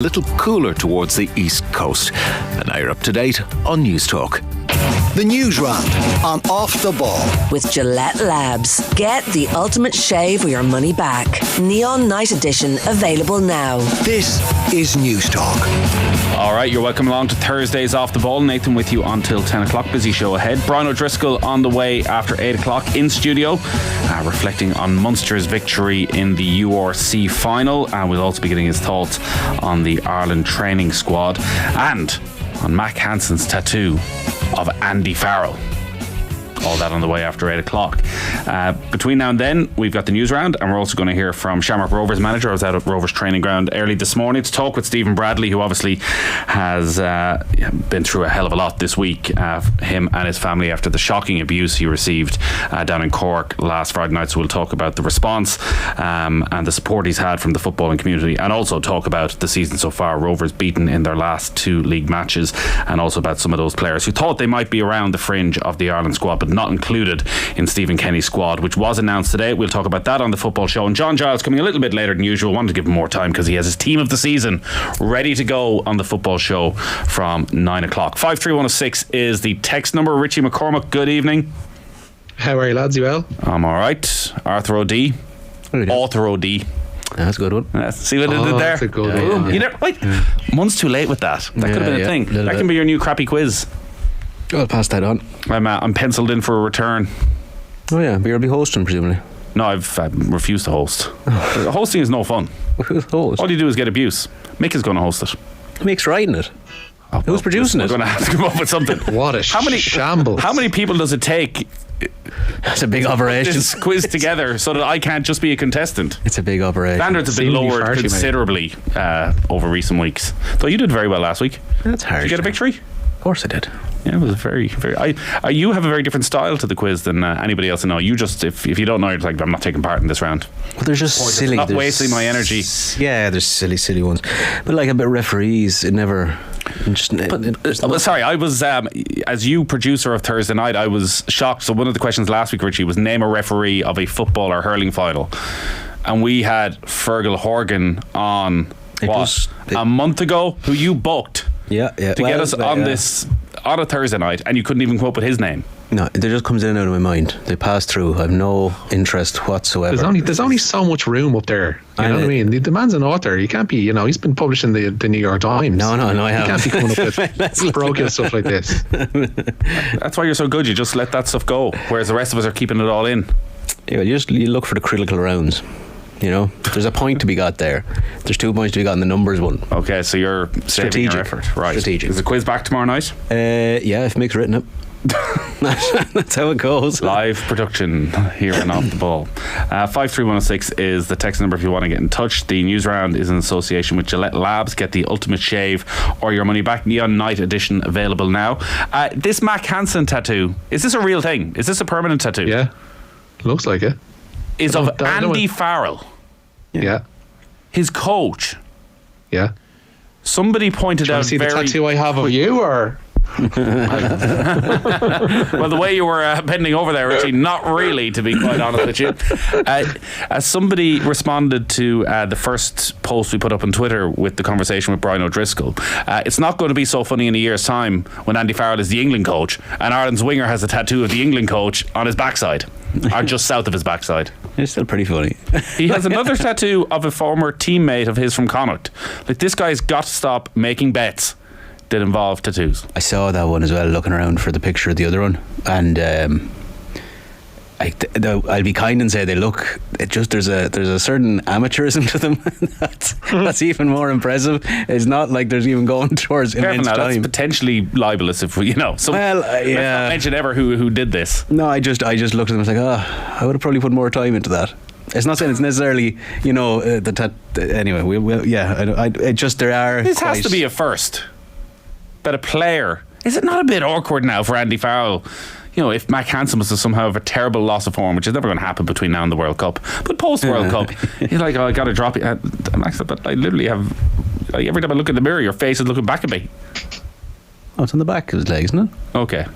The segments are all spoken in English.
A little cooler towards the east coast. And now you're up to date on News Talk. The Newsround on Off the Ball. With Gillette Labs. Get the ultimate shave or your money back. Neon Night Edition available now. This is News Talk. All right, you're welcome along to Thursdays Off the Ball. Nathan with you until 10 o'clock. Busy show ahead. Brian O'Driscoll on the way after 8 o'clock in studio, reflecting on Munster's victory in the URC final. And we'll also be getting his thoughts on the Ireland training squad and on Mac Hansen's tattoo of Andy Farrell. All that on the way after 8 o'clock. Between now and then, we've got the news round, and we're also going to hear from Shamrock Rovers manager. I was out at Rovers training ground early this morning to talk with Stephen Bradley, who obviously has been through a hell of a lot this week. Him and his family after the shocking abuse he received down in Cork last Friday night. So we'll talk about the response and the support he's had from the footballing community, and also talk about the season so far. Rovers beaten in their last 2 league matches, and also about some of those players who thought they might be around the fringe of the Ireland squad, but not included in Stephen Kenny's squad, which was announced today. We'll talk about that on the football show. And John Giles coming a little bit later than usual. Wanted to give him more time because he has his team of the season ready to go on the football show from 9 o'clock. 53106 is the text number. Richie McCormack, good evening. How are you, lads? You well? I'm alright. Arthur O'D. Arthur O'D. That's a good one. See what I did there? That's a good one. You never, wait, month's too late with that. That could have been a thing. That can be your new crappy quiz. I'll pass that on. I'm penciled in for a return. Oh yeah, but you'll be hosting presumably. No, I've refused to host. Hosting is no fun. Who's host? All you do is get abuse. Mick is going to host it. Mick's writing it. Who's producing it? We're going to have to come up with something. What a shambles. How many people does it take? That's a big operation. This quiz together so that I can't just be a contestant. It's a big operation. Standards have been lowered considerably over recent weeks. Though you did very well last week. That's hard. Did you get a victory? Of course I did. Yeah, it was very, very. You have a very different style to the quiz than anybody else I know. You just, if you don't know, you're like, I'm not taking part in this round. Well, they're just silly. Not wasting my energy. Yeah, there's silly ones. But like about referees, it never. Sorry, I was as you producer of Thursday Night, I was shocked. So one of the questions last week, Richie, was name a referee of a football or hurling final, and we had Fergal Horgan on a month ago, who you booked. Yeah. To get us on this on a Thursday night, and you couldn't even come up with his name. No, it just comes in and out of my mind. They pass through. I have no interest whatsoever. There's only so much room up there. You know what I mean? The man's an author. You can't be. He's been published in the New York Times. No, I haven't. You can't be coming up with broken stuff like this. That's why you're so good. You just let that stuff go, whereas the rest of us are keeping it all in. Yeah, you look for the critical rounds. There's a point to be got there. There's 2 points to be got in the numbers one. Okay, so you're saving your effort, right? Strategic. Is the quiz back tomorrow night? Yeah, if Mick's written it. That's how it goes. Live production here and Off the Ball. 53106 is the text number if you want to get in touch. The news round is in association with Gillette Labs. Get the ultimate shave or your money back. Neon Night Edition available now. This Mac Hansen tattoo, is this a real thing? Is this a permanent tattoo? Yeah, looks like it. Is of Andy Farrell. Yeah. His coach. Yeah. Somebody pointed out. See the tattoo I have of you, or? Well, the way you were bending over there, Richie, not really, to be quite honest with you. As somebody responded to the first post we put up on Twitter with the conversation with Brian O'Driscoll, it's not going to be so funny in a year's time when Andy Farrell is the England coach and Ireland's winger has a tattoo of the England coach on his backside, or just south of his backside. It's still pretty funny. He has another tattoo of a former teammate of his from Connacht. Like, this guy's got to stop making bets that involve tattoos. I saw that one as well, looking around for the picture of the other one, and I'll be kind and say they look. It just there's a certain amateurism to them that's even more impressive. It's not like there's even going towards immense now, time. That's potentially libelous if we, yeah. Let's not mention ever who did this. No, I just looked at them and was like, I would have probably put more time into that. It's not saying it's necessarily, anyway. It just there are. This has to be a first. That a player, is it not a bit awkward now for Andy Farrell? If Mac Hansen was to somehow have a terrible loss of form, which is never going to happen between now and the World Cup, but post World Cup, he's like, I got to drop it. But I literally have, every time I look in the mirror, your face is looking back at me. Oh, it's on the back of his leg, isn't it? Okay.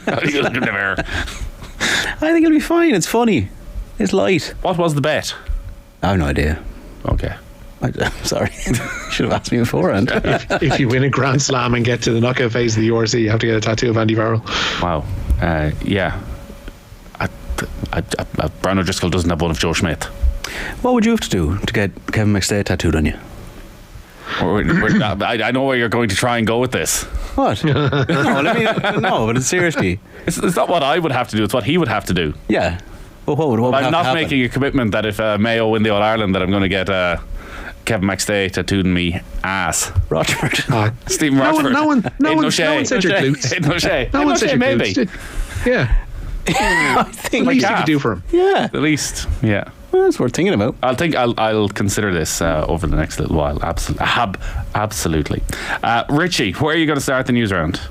How do you look in the mirror? I think it'll be fine. It's funny. It's light. What was the bet? I have no idea. Okay. Sorry, should have asked me beforehand. If you win a Grand Slam and get to the knockout phase of the URC, you have to get a tattoo of Andy Farrell. Wow. Yeah. Brian O'Driscoll doesn't have one of Joe Schmidt. What would you have to do to get Kevin McStay tattooed on you? I know where you're going to try and go with this. What? No, but seriously. It's not what I would have to do, it's what he would have to do. Yeah. Well, what would I'm have not to happen? making a commitment that if Mayo win the All-Ireland that I'm going to get Kevin McStay tattooed in me ass. Rochford. Stephen Rochford. No one said your glutes. No shade. No one said your maybe. glutes. Yeah. I think The least you could do for him. Yeah. The least, yeah. Well, that's worth thinking about. I'll consider this over the next little while. Absolutely. Richie, where are you going to start the news round?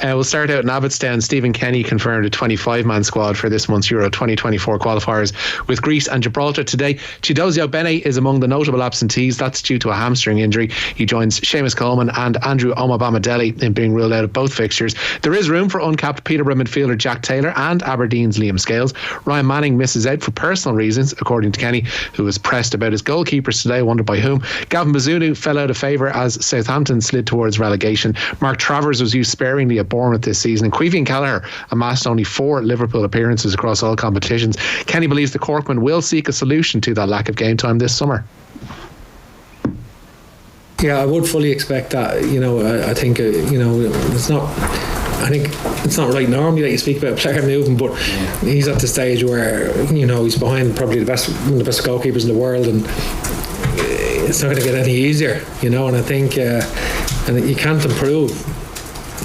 We'll start out in Abbottstown. Stephen Kenny confirmed a 25-man squad for this month's Euro 2024 qualifiers with Greece and Gibraltar today. Chidozio Bene is among the notable absentees. That's due to a hamstring injury. He joins Seamus Coleman and Andrew Omobamidele in being ruled out of both fixtures. There is room for uncapped Peterborough midfielder Jack Taylor and Aberdeen's Liam Scales. Ryan Manning misses out for personal reasons, according to Kenny, who was pressed about his goalkeepers today, wondered by whom. Gavin Bazunu fell out of favour as Southampton slid towards relegation. Mark Travers was used sparingly at Bournemouth this season, and Caoimhín Kelleher amassed only 4 Liverpool appearances across all competitions. Kenny believes the Corkman will seek a solution to that lack of game time this summer. Yeah, I would fully expect that. I think it's not. I think it's not right normally that you speak about a player moving, but he's at the stage where he's behind probably one of the best goalkeepers in the world, and it's not going to get any easier. And I think and you can't improve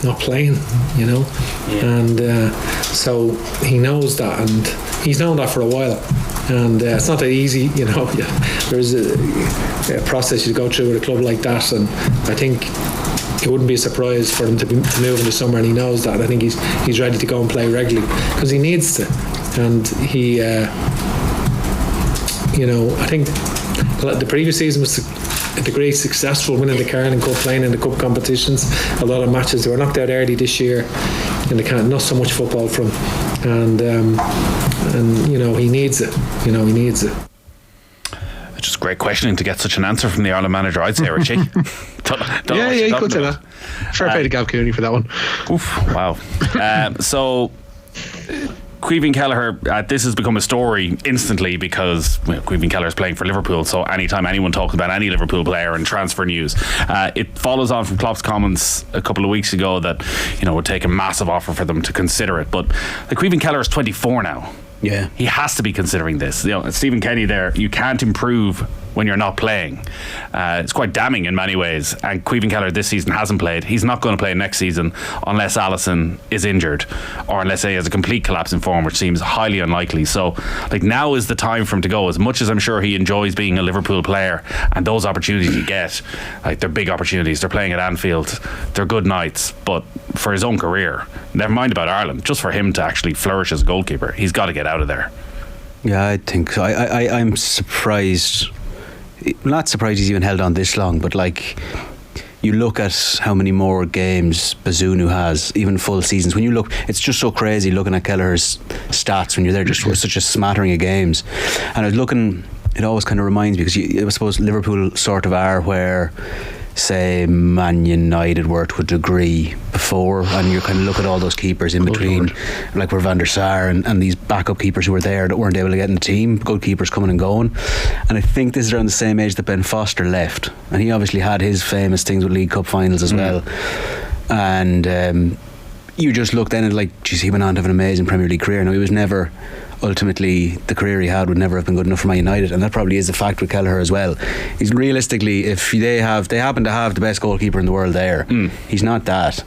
not playing, and so he knows that, and he's known that for a while, and it's not that easy. There's a process you go through with a club like that, and I think it wouldn't be a surprise for him to move in the summer, and he knows that. I think he's ready to go and play regularly because he needs to, and he I think the previous season was a degree successful, winning the Carling Cup, playing in the cup competitions, a lot of matches. They were knocked out early this year and not so much football from, and he needs it. He needs it. Just great questioning to get such an answer from the Ireland manager, I'd say, Richie. You could say that. Fair play to Gav Cooney for that one. Oof, wow. So Caoimhín Kelleher, this has become a story instantly because Caoimhín Kelleher is playing for Liverpool, so anytime anyone talks about any Liverpool player and transfer news, it follows on from Klopp's comments a couple of weeks ago that it would take a massive offer for them to consider it. But Caoimhín Kelleher is 24 now. Yeah, he has to be considering this. Stephen Kenny there, you can't improve when you're not playing. It's quite damning in many ways, and Caoimhín Kelleher this season hasn't played. He's not going to play next season unless Alisson is injured or unless he has a complete collapse in form, which seems highly unlikely. So now is the time for him to go. As much as I'm sure he enjoys being a Liverpool player, and those opportunities you get, they're big opportunities. They're playing at Anfield, they're good nights, but for his own career, never mind about Ireland, just for him to actually flourish as a goalkeeper, he's got to get out of there. Yeah, I think so. I'm surprised. Not surprised he's even held on this long, but you look at how many more games Bazunu has, even full seasons. When you look, it's just so crazy looking at Kelleher's stats when you're there, just such a smattering of games. And I was looking, it always kind of reminds me, because I suppose Liverpool sort of are where, say, Man United were to a degree before, and you kind of look at all those keepers in between, like where Van der Sar and these backup keepers who were there that weren't able to get in the team, good keepers coming and going. And I think this is around the same age that Ben Foster left, and he obviously had his famous things with League Cup finals as well. And you just look then at geez, he went on to have an amazing Premier League career. Now, he was never, ultimately, the career he had would never have been good enough for Man United, and that probably is a fact with Kelleher as well. He's realistically, if they happen to have the best goalkeeper in the world there, he's not that.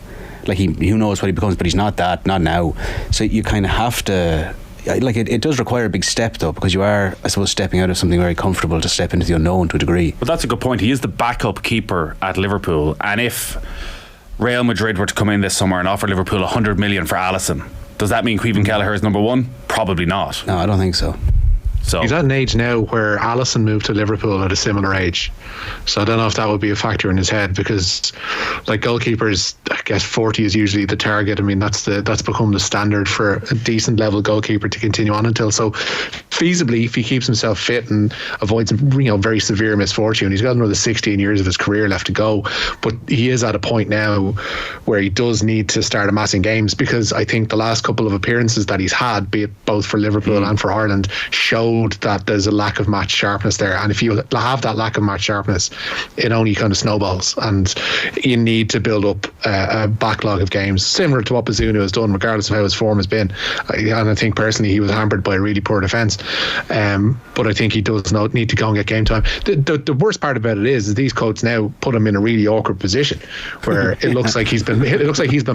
Who knows what he becomes, but he's not that, not now. So you kind of have to, it does require a big step though, because you are, I suppose, stepping out of something very comfortable to step into the unknown to a degree. But that's a good point. He is the backup keeper at Liverpool, and if Real Madrid were to come in this summer and offer Liverpool 100 million for Alisson, does that mean Caoimhín Kelleher is number one? Probably not. No, I don't think so. So he's at an age now where Alisson moved to Liverpool at a similar age. So I don't know if that would be a factor in his head, because like goalkeepers, I guess 40 is usually the target. I mean, that's become the standard for a decent level goalkeeper to continue on until. So feasibly, if he keeps himself fit and avoids very severe misfortune, he's got another 16 years of his career left to go. But he is at a point now where he does need to start amassing games, because I think the last couple of appearances that he's had, be it both for Liverpool and for Ireland, showed that there's a lack of match sharpness there. And if you have that lack of match sharpness, it only kind of snowballs, and you need to build up a backlog of games similar to what Bazunu has done, regardless of how his form has been. And I think personally he was hampered by a really poor defence, but I think he does need to go and get game time. The worst part about it is these coaches now put him in a really awkward position where it looks like he's been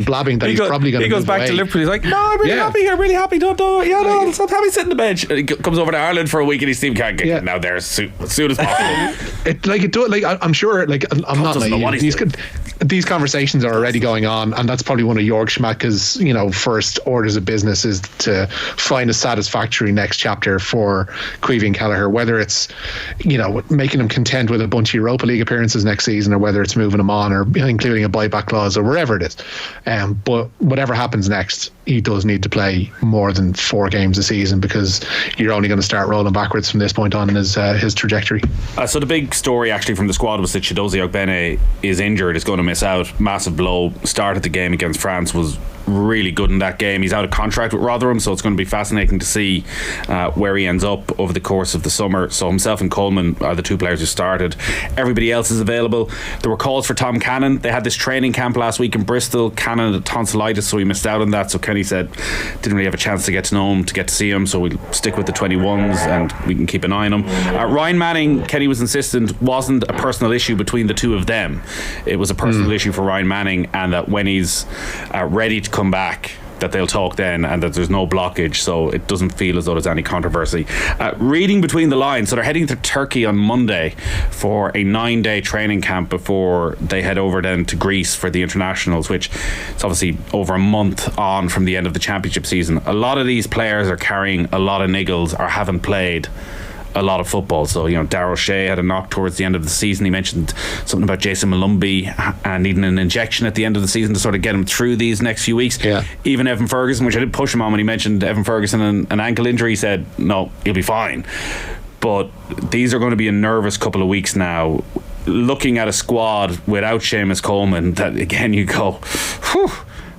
blabbing that he's probably going to. He goes back to Liverpool. He's like, no, I'm really happy here, really happy. Don't stop having me sit on the bench. And he comes over to Ireland for a week and his team can't get now there as soon as possible. I'm sure. I'm not naive. These conversations are already going on, and that's probably one of Jörg Schmacke's first orders of business, is to find a satisfactory next chapter for Queevy and Kelleher, whether it's making him content with a bunch of Europa League appearances next season, or whether it's moving him on, or including a buyback clause, or wherever it is. But whatever happens next, he does need to play more than 4 games a season, because you're only going to start rolling backwards from this point on in his trajectory. So the big story actually from the squad was that Chidozie Ogbene is injured, is going to miss out. Massive blow. Started the game against France, was really good in that game. He's out of contract with Rotherham, so it's going to be fascinating to see where he ends up over the course of the summer. So himself and Coleman are the 2 players who started. Everybody else is available. There were calls for Tom Cannon. They had this training camp last week in Bristol. Cannon had tonsillitis, so he missed out on that. So Kenny said didn't really have a chance to get to know him, to get to see him, so we'll stick with the 21s and we can keep an eye on him. Ryan Manning, Kenny was insistent, wasn't a personal issue between the 2 of them. It was a personal issue for Ryan Manning, and that when he's ready to come back, that they'll talk then, and that there's no blockage, so it doesn't feel as though there's any controversy. Reading between the lines, so they're heading to Turkey on Monday for a 9-day training camp before they head over then to Greece for the internationals, which is obviously over a month on from the end of the championship season. A lot of these players are carrying a lot of niggles or haven't played a lot of football. So Darryl Shea had a knock towards the end of the season. He mentioned something about Jason Malumbi needing an injection at the end of the season to sort of get him through these next few weeks. Even Evan Ferguson, which I did push him on when he mentioned Evan Ferguson and an ankle injury, he said no, he'll be fine. But these are going to be a nervous couple of weeks now, looking at a squad without Seamus Coleman, that again you go, whew,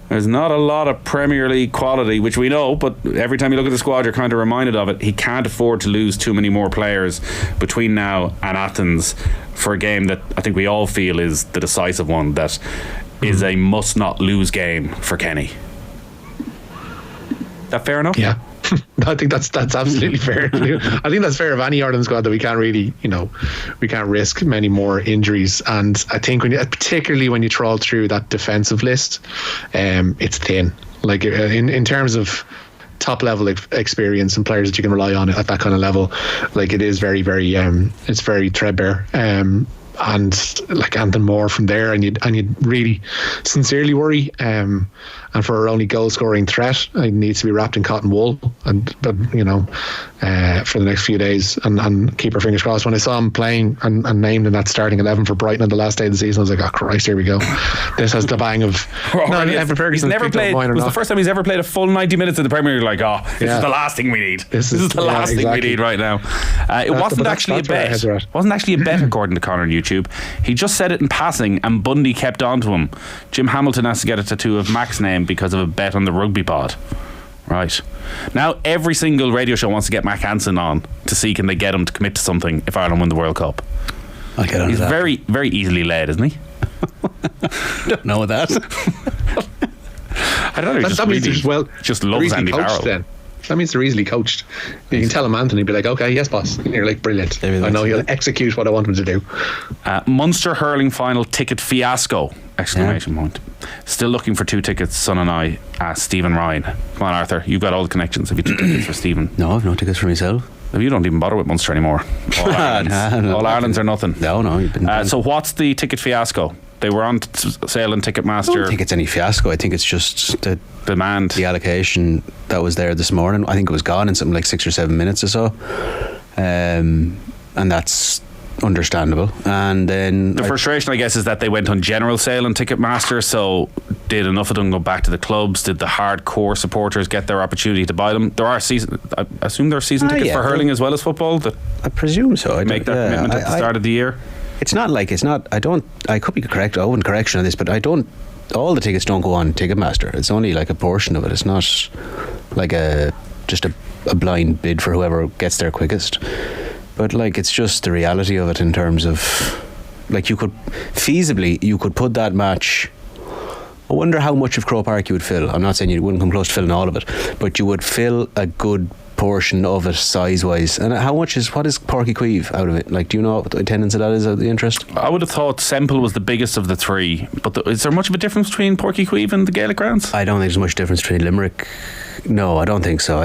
there's not a lot of Premier League quality, which we know, but every time you look at the squad you're kind of reminded of it. He can't afford to lose too many more players between now and Athens for a game that I think we all feel is the decisive one, that is a must not lose game for Kenny. That fair enough? Yeah. I think that's absolutely fair. I think that's fair of any Ireland squad, that we can't really, we can't risk many more injuries. And I think particularly when you trawl through that defensive list, it's thin. Like in terms of top level experience and players that you can rely on at that kind of level, like it is very, very, it's very threadbare. And then more from there, and you'd really sincerely worry. And for our only goal scoring threat, it needs to be wrapped in cotton wool, and for the next few days, and keep our fingers crossed. When I saw him playing and named in that starting 11 for Brighton on the last day of the season, I was like, oh Christ, here we go. This has the bang of Evan Ferguson. He's never played. It was the first time he's ever played a full 90 minutes in the Premier League. Like, this is the last thing we need. This is the last thing we need right now. It wasn't actually a bet. Wasn't actually a bet, according to Connor on YouTube. He just said it in passing, and Bundy kept on to him. Jim Hamilton has to get a tattoo of Mac's name because of a bet on the rugby pod. Right. Now every single radio show wants to get Mac Hansen on to see can they get him to commit to something if Ireland win the World Cup. I'll get on. He's very, very easily led, isn't he? Don't know that. I don't know. That means just loves Andy Farrell. Then. That means they're easily coached. You can tell him Anthony, be like, okay, yes boss, and you're like, brilliant, I know he'll execute what I want him to do. Munster hurling final ticket fiasco, exclamation point. Still looking for 2 tickets, son and I, Stephen Ryan. Come on Arthur, you've got all the connections. Have you 2 tickets for Stephen? No, I've no tickets for myself. You don't even bother with Munster anymore. All Ireland's or nothing. No, you've been so what's the ticket fiasco? They were on sale on Ticketmaster. I don't think it's any fiasco. I think it's just the demand. The allocation that was there this morning, I think it was gone in something like 6 or 7 minutes or so. And that's understandable. And then the frustration, I guess, is that they went on general sale on Ticketmaster. So did enough of them go back to the clubs? Did the hardcore supporters get their opportunity to buy them? I assume there are season tickets for hurling as well as football. I presume so. Make that commitment at the start of the year. It's not. I could be correct. I wouldn't correction on this, but all the tickets don't go on Ticketmaster. It's only like a portion of it. It's not like just a blind bid for whoever gets there quickest. But like, it's just the reality of it in terms of, like, you could put that match. I wonder how much of Croke Park you would fill. I'm not saying you wouldn't come close to filling all of it, but you would fill a good portion of it size-wise. And what is Páirc Uí Chaoimh out of it? Like, do you know what the attendance of that is, of the interest? I would have thought Semple was the biggest of the three, but is there much of a difference between Páirc Uí Chaoimh and the Gaelic grounds? I don't think there's much difference between Limerick. No, I don't think so.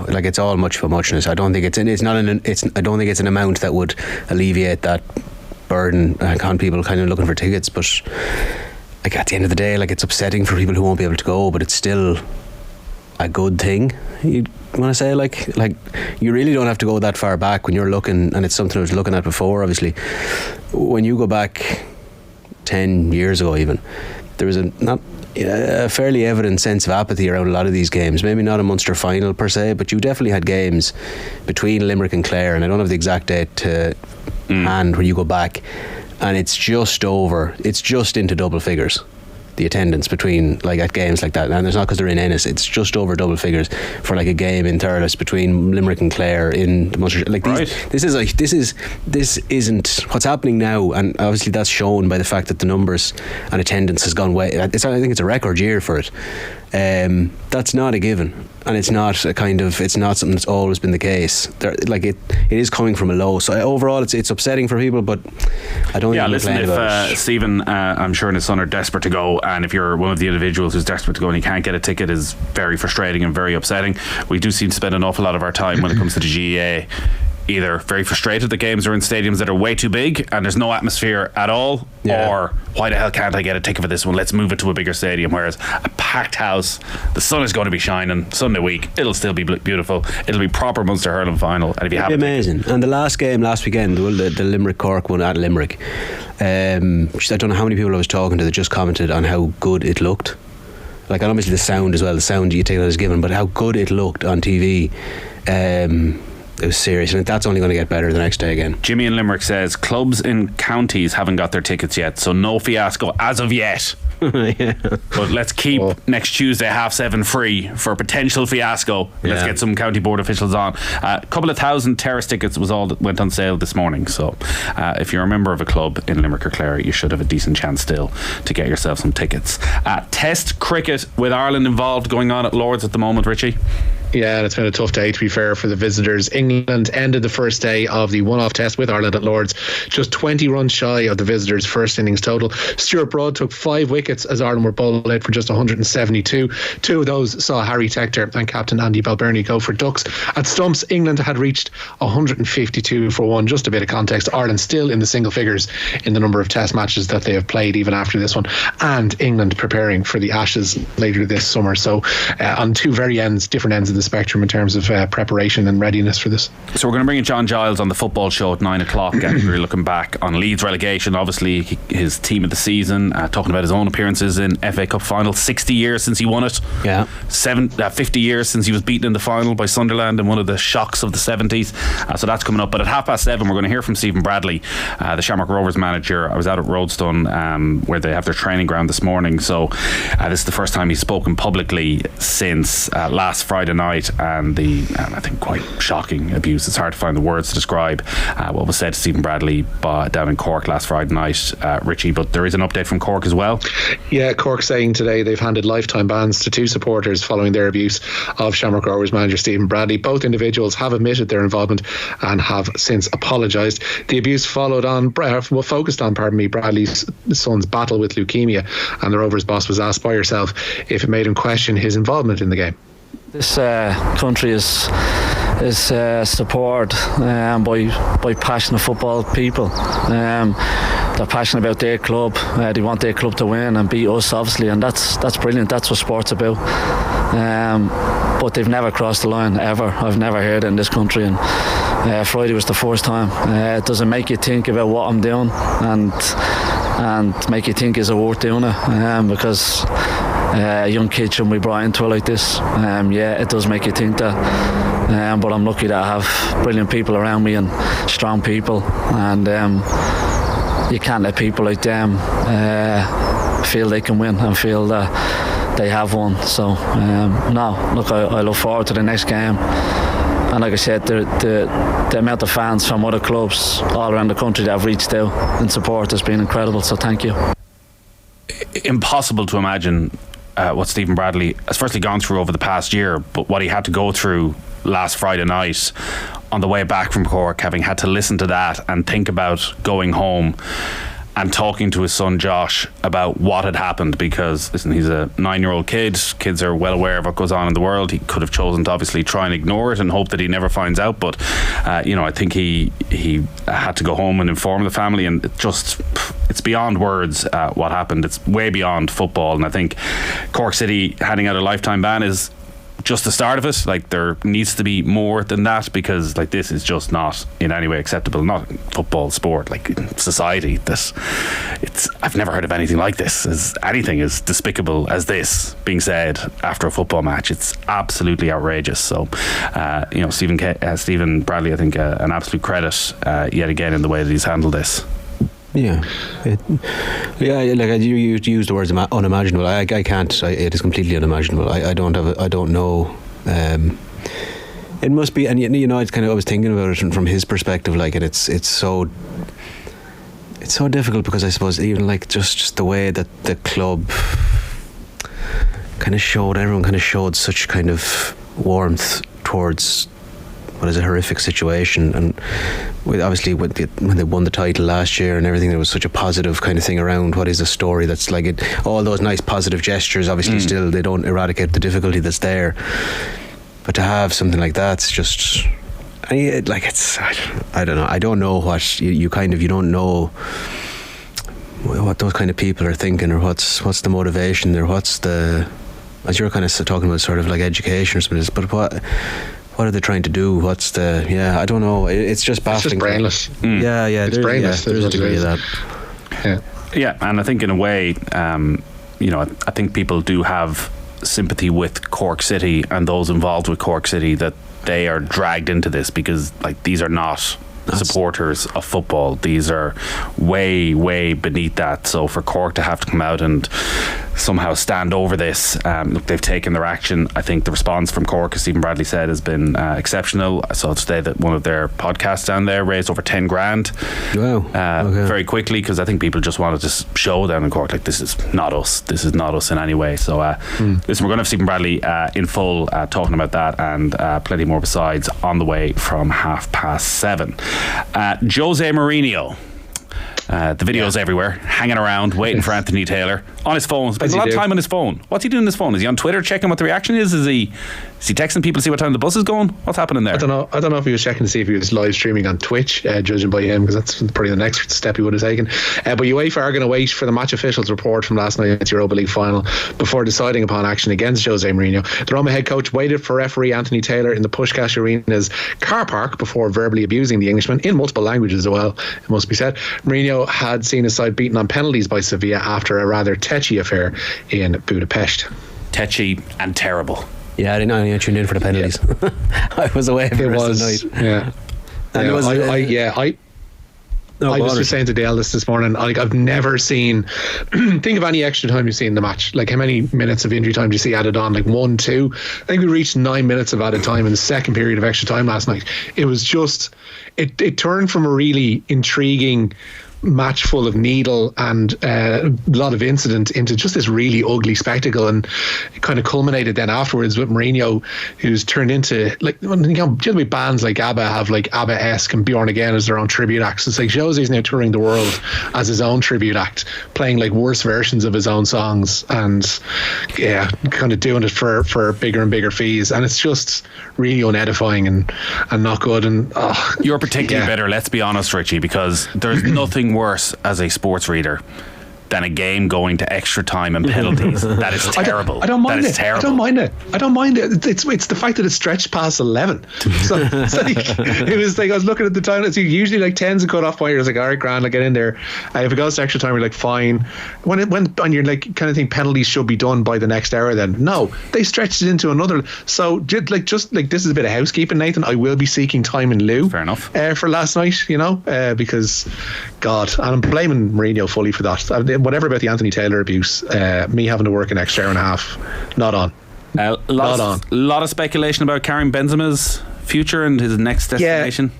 Like, it's all much for muchness. I don't think it's an amount that would alleviate that burden on people kind of looking for tickets. But like, at the end of the day, like, it's upsetting for people who won't be able to go, but it's still a good thing. You want to say, like you really don't have to go that far back when you're looking, and it's something I was looking at before, obviously. When you go back 10 years ago even, there was a fairly evident sense of apathy around a lot of these games. Maybe not a Munster final per se, but you definitely had games between Limerick and Clare, and I don't have the exact date to hand when you go back, and it's just into double figures, the attendance between, like, at games like that. And it's not because they're in Ennis, it's just over double figures for like a game in Thurles between Limerick and Clare in the Munster. Like, this isn't what's happening now, and obviously that's shown by the fact that the numbers and attendance has gone way. I think it's a record year for it. That's not a given, and it's not something that's always been the case. It is coming from a low. So overall, it's upsetting for people, but I don't. Yeah, listen, if Stephen, I'm sure, and his son are desperate to go, and if you're one of the individuals who's desperate to go and you can't get a ticket, is very frustrating and very upsetting. We do seem to spend an awful lot of our time when it comes to the GAA either very frustrated that games are in stadiums that are way too big and there's no atmosphere at all, or why the hell can't I get a ticket for this one? Let's move it to a bigger stadium. Whereas a packed house, the sun is going to be shining Sunday week, it'll still be beautiful, it'll be proper Munster hurling final, and if you have it, amazing. And the last game last weekend, the Limerick Cork one at Limerick, I don't know how many people I was talking to that just commented on how good it looked. Like, and obviously the sound as well, the sound you take that as given, but how good it looked on TV. It was serious, and that's only going to get better the next day again. Jimmy in Limerick says clubs in counties haven't got their tickets yet, so no fiasco as of yet. Yeah. But let's keep next Tuesday 7:30 free for a potential fiasco. Let's get some county board officials on. A couple of thousand terrace tickets was all that went on sale this morning, so if you're a member of a club in Limerick or Clare, you should have a decent chance still to get yourself some tickets. Test cricket with Ireland involved going on at Lords at the moment, Richie. Yeah, and it's been a tough day, to be fair, for the visitors. England ended the first day of the one-off test with Ireland at Lords just 20 runs shy of the visitors' first innings total. Stuart Broad took 5 wickets as Ireland were bowled out for just 172. 2 of those saw Harry Tector and captain Andy Balbirnie go for ducks. At stumps, England had reached 152 for 1. Just a bit of context, Ireland still in the single figures in the number of test matches that they have played even after this one, and England preparing for the Ashes later this summer. So on two different ends of the spectrum in terms of preparation and readiness for this. So we're going to bring in John Giles on the football show at 9 o'clock, and we're looking back on Leeds relegation, obviously his team of the season, talking about his own appearances in FA Cup final. 60 years since he won it. 50 years since he was beaten in the final by Sunderland in one of the shocks of the 70s. So that's coming up. But at 7:30 we're going to hear from Stephen Bradley, the Shamrock Rovers manager. I was out at Roadstone where they have their training ground this morning, so this is the first time he's spoken publicly since last Friday night, and the I think quite shocking abuse. It's hard to find the words to describe what was said to Stephen Bradley down in Cork last Friday night, Richie. But there is an update from Cork as well. Yeah, Cork saying today they've handed lifetime bans to 2 supporters following their abuse of Shamrock Rovers manager Stephen Bradley. Both individuals have admitted their involvement and have since apologised. The abuse focused on Bradley's son's battle with leukemia, and the Rovers boss was asked by herself if it made him question his involvement in the game. This country is supported by passionate football people. they're passionate about their club. They want their club to win and beat us, obviously, and that's brilliant. That's what sport's about. But they've never crossed the line ever. I've never heard it in this country, and Friday was the first time. It doesn't make you think about what I'm doing and make you think, is it worth doing it? Because a young kid shouldn't be brought into it like this. It does make you think that. But I'm lucky that I have brilliant people around me and strong people, and you can't let people like them feel they can win and feel that they have won. So I look forward to the next game. And like I said, the amount of fans from other clubs all around the country that have reached out in support has been incredible, so thank you. Impossible to imagine what Stephen Bradley has firstly gone through over the past year, but what he had to go through last Friday night on the way back from Cork, having had to listen to that and think about going home and talking to his son Josh about what had happened, because listen, he's a 9-year-old kid. Kids are well aware of what goes on in the world. He could have chosen to obviously try and ignore it and hope that he never finds out, but I think he had to go home and inform the family, and it's beyond words what happened. It's way beyond football, and I think Cork City handing out a lifetime ban is just the start of it. Like, there needs to be more than that, because like, this is just not in any way acceptable. Not football, sport, like in society. I've never heard of anything like this, as anything as despicable as this being said after a football match. It's absolutely outrageous. So Stephen Bradley, I think an absolute credit yet again in the way that he's handled this. Yeah, like you used the words unimaginable. I can't. It is completely unimaginable. I don't know. It must be, and it's kind of, I was thinking about it from his perspective. Like, it's so difficult, because I suppose even like just the way that the club everyone kind of showed such kind of warmth towards what is a horrific situation, and obviously when they won the title last year and everything, there was such a positive kind of thing around what is a story that's like it. All those nice positive gestures, obviously, still they don't eradicate the difficulty that's there. But to have something like that's just, I don't know. I don't know what you don't know what those kind of people are thinking, or what's the motivation there. What's the, as you're kind of talking about, sort of like education or something. But what are they trying to do? What's the... Yeah, I don't know. It's just baffling. It's just brainless. Yeah. It's brainless. There's a degree of that. Yeah, and I think in a way, I think people do have sympathy with Cork City and those involved with Cork City, that they are dragged into this, because like, these are not supporters of football. These are way, way beneath that. So for Cork to have to come out and somehow stand over this, look, they've taken their action. I think the response from Cork, as Stephen Bradley said, has been exceptional. I saw today that one of their podcasts down there raised over 10 grand. Wow. Very quickly, because I think people just wanted to show down in Cork, like, this is not us. This is not us in any way. So listen, we're going to have Stephen Bradley in full talking about that, and plenty more besides on the way from 7:30. Jose Mourinho. The videos everywhere, hanging around, waiting for Anthony Taylor on his phone. Spends a lot of time on his phone. What's he doing on his phone? Is he on Twitter checking what the reaction is? Is he texting people to see what time the bus is going? What's happening there? I don't know if he was checking to see if he was live streaming on Twitch, judging by him, because that's probably the next step he would have taken. But UEFA are going to wait for the match officials report from last night's Europa League final before deciding upon action against Jose Mourinho. The Roma head coach waited for referee Anthony Taylor in the Puskás Arena's car park before verbally abusing the Englishman in multiple languages as well, it must be said. Mourinho had seen his side beaten on penalties by Sevilla after a rather tetchy affair in Budapest. Tetchy and terrible. Yeah, I didn't know you tuned in for the penalties. Yeah. I was away for the rest of the night. Yeah. And I was just saying to the eldest this morning, like, I've never seen think of any extra time you've seen in the match. Like, how many minutes of injury time do you see added on? Like 1, 2? I think we reached 9 minutes of added time in the second period of extra time last night. It was just it turned from a really intriguing match full of needle and a lot of incident into just this really ugly spectacle, and it kind of culminated then afterwards with Mourinho, who's turned into, like, generally bands like ABBA have like ABBA-esque and Bjorn Again as their own tribute acts. It's like Jose's now touring the world as his own tribute act, playing like worse versions of his own songs, and kind of doing it for bigger and bigger fees, and it's just really unedifying and not good. And you're particularly bitter, let's be honest, Richie, because there's nothing worse as a sports reader than a game going to extra time and penalties. That is terrible. I don't mind that it. Is terrible. I don't mind it. It's the fact that it stretched past 11. So it's like, it was like I was looking at the time. It's usually like 10's a cut off point. You're like, all right, grand, I'll get in there. If it goes to extra time, you're like, fine. When you're like kind of think penalties should be done by the next hour, then no, they stretched it into another. So just like this is a bit of housekeeping, Nathan. I will be seeking time in lieu. Fair enough. For last night, because God, and I'm blaming Mourinho fully for that. Whatever about the Anthony Taylor abuse, me having to work an extra hour and a half, not on. A lot of speculation about Karim Benzema's future and his next destination. Yeah.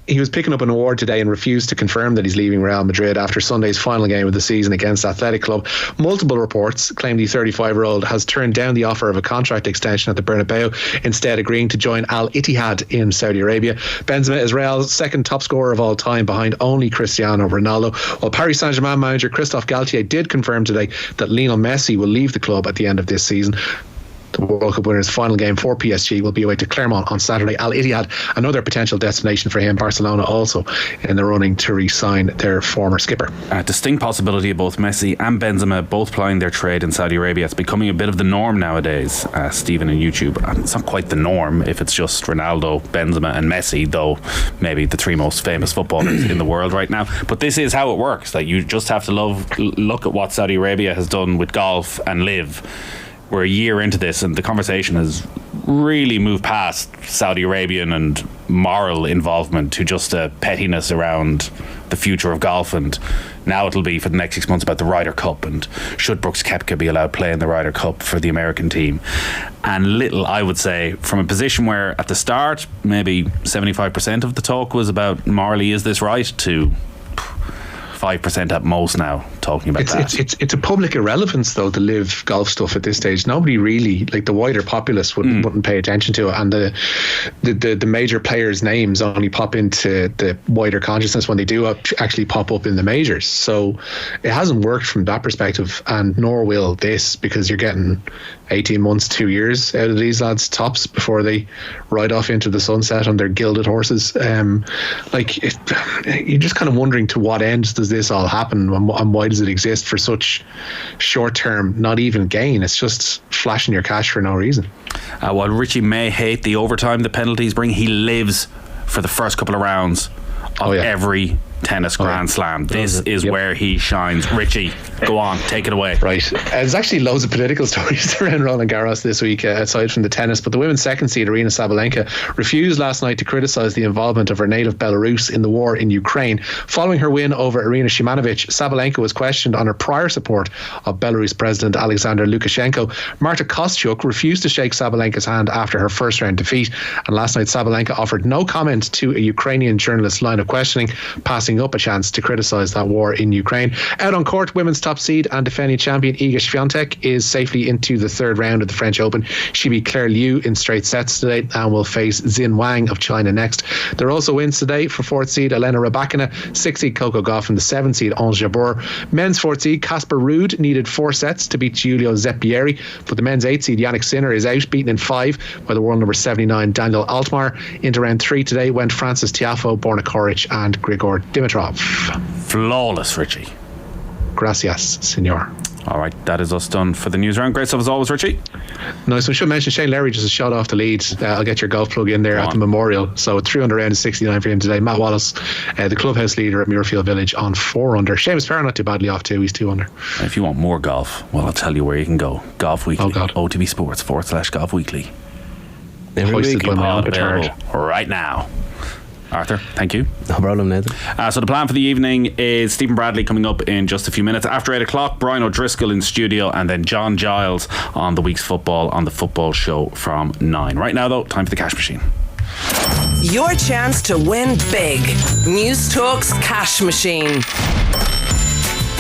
He was picking up an award today and refused to confirm that he's leaving Real Madrid after Sunday's final game of the season against Athletic Club. Multiple reports claim the 35-year-old has turned down the offer of a contract extension at the Bernabeu, instead agreeing to join Al Ittihad in Saudi Arabia. Benzema is Real's second top scorer of all time, behind only Cristiano Ronaldo, while Paris Saint-Germain manager Christophe Galtier did confirm today that Lionel Messi will leave the club at the end of this season. The World Cup winners' final game for PSG will be away to Clermont on Saturday. Al Ittihad, another potential destination for him. Barcelona also in the running to re-sign their former skipper. A distinct possibility of both Messi and Benzema both plying their trade in Saudi Arabia. It's becoming a bit of the norm nowadays, Stephen and YouTube. It's not quite the norm if it's just Ronaldo, Benzema and Messi, though maybe the three most famous footballers in the world right now. But this is how it works. Like, you just have to look at what Saudi Arabia has done with golf and live. We're a year into this, and the conversation has really moved past Saudi Arabian and moral involvement to just a pettiness around the future of golf. And now it'll be for the next 6 months about the Ryder Cup, and should Brooks Koepka be allowed to play in the Ryder Cup for the American team. And little, I would say, from a position where at the start maybe 75% of the talk was about morally is this right, to 5% at most now talking about that. It's a public irrelevance though, the live golf stuff at this stage. Nobody really, like the wider populace wouldn't pay attention to it, and the major players' names only pop into the wider consciousness when they do actually pop up in the majors. So it hasn't worked from that perspective, and nor will this, because you're getting 18 months, 2 years out of these lads tops before they ride off into the sunset on their gilded horses. You're just kind of wondering to what end does this all happen, and why does it exist for such short-term, not even gain? It's just flashing your cash for no reason. While Richie may hate the overtime the penalties bring, he lives for the first couple of rounds of every tennis Grand Slam. This is where he shines. Richie, go on, take it away. Right. There's actually loads of political stories around Roland Garros this week, aside from the tennis, but the women's second seed Aryna Sabalenka refused last night to criticise the involvement of her native Belarus in the war in Ukraine. Following her win over Irina Shimanovic, Sabalenka was questioned on her prior support of Belarus President Alexander Lukashenko. Marta Kostyuk refused to shake Sabalenka's hand after her first round defeat, and last night Sabalenka offered no comment to a Ukrainian journalist's line of questioning, passing up a chance to criticise that war in Ukraine. Out on court, women's top seed and defending champion Iga Swiatek is safely into the third round of the French Open. She beat Claire Liu in straight sets today and will face Xin Wang of China next. There are also wins today for fourth seed Elena Rybakina, sixth seed Coco Gauff, and the seventh seed Ons Jabeur. Men's fourth seed Casper Ruud needed 4 sets to beat Giulio Zeppieri, but the men's eighth seed Yannick Sinner is out, beaten in 5 by the world number 79 Daniel Altmaier. Into round 3 today went Francis Tiafoe, Borna Koric and Grigor Dimitrov. Flawless, Richie. Gracias, senor. All right, that is us done for the news round. Great stuff as always, Richie. Nice. I should mention Shane Lowry just a shot off the lead. I'll get your golf plug in there at the Memorial. So 3 under round is 69 for him today. Matt Wallace, the clubhouse leader at Muirfield Village, on 4 under. Seamus Farrell not too badly off too. He's 2 under. If you want more golf, well, I'll tell you where you can go. Golf Weekly. OTB Sports /Golf Weekly. Hoisted by my own petard. Right now. Arthur, thank you. No problem, Nathan. So the plan for the evening is Stephen Bradley coming up in just a few minutes. After 8 o'clock, Brian O'Driscoll in studio, and then John Giles on the week's football on the Football Show from 9. Right now, though, time for the cash machine. Your chance to win big. News Talk's cash machine.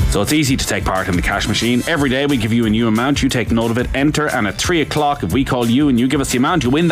So it's easy to take part in the cash machine. Every day we give you a new amount. You take note of it, enter, and at 3 o'clock, if we call you and you give us the amount, you win